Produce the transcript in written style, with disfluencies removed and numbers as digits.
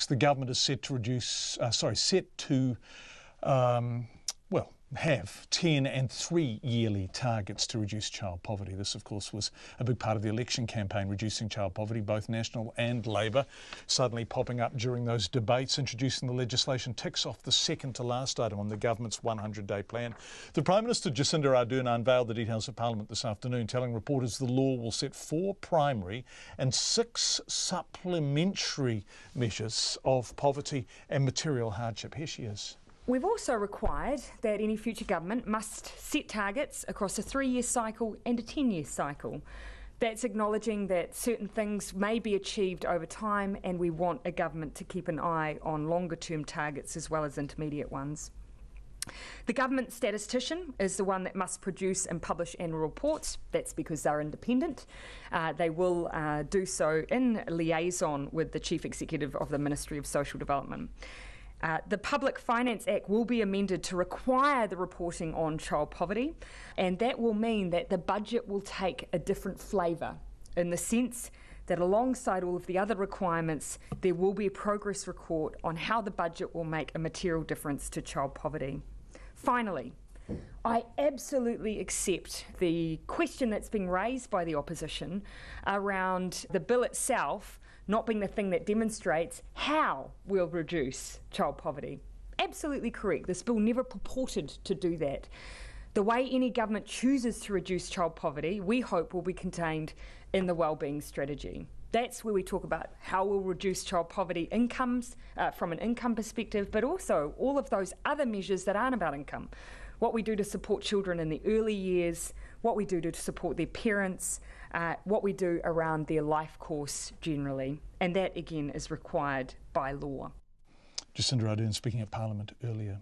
The government is set to have 10 and 3 yearly targets to reduce child poverty. This, of course, was a big part of the election campaign, reducing child poverty, both National and Labour. Suddenly popping up during those debates, introducing the legislation ticks off the second to last item on the government's 100-day plan. The Prime Minister Jacinda Ardern unveiled the details of Parliament this afternoon, telling reporters the law will set 4 primary and 6 supplementary measures of poverty and material hardship. Here she is. We've also required that any future government must set targets across a 3-year cycle and a 10-year cycle. That's acknowledging that certain things may be achieved over time, and we want a government to keep an eye on longer-term targets as well as intermediate ones. The government statistician is the one that must produce and publish annual reports. That's because they're independent. They will do so in liaison with the Chief Executive of the Ministry of Social Development. The Public Finance Act will be amended to require the reporting on child poverty, and that will mean that the budget will take a different flavour, in the sense that alongside all of the other requirements, there will be a progress report on how the budget will make a material difference to child poverty. Finally, I absolutely accept the question that's being raised by the opposition around the bill itself not being the thing that demonstrates how we'll reduce child poverty. Absolutely correct. This bill never purported to do that. The way any government chooses to reduce child poverty, we hope, will be contained in the wellbeing strategy. That's where we talk about how we'll reduce child poverty incomes from an income perspective, but also all of those other measures that aren't about income. What we do to support children in the early years, what we do to support their parents, what we do around their life course generally. And that, again, is required by law. Jacinda Ardern speaking at Parliament earlier.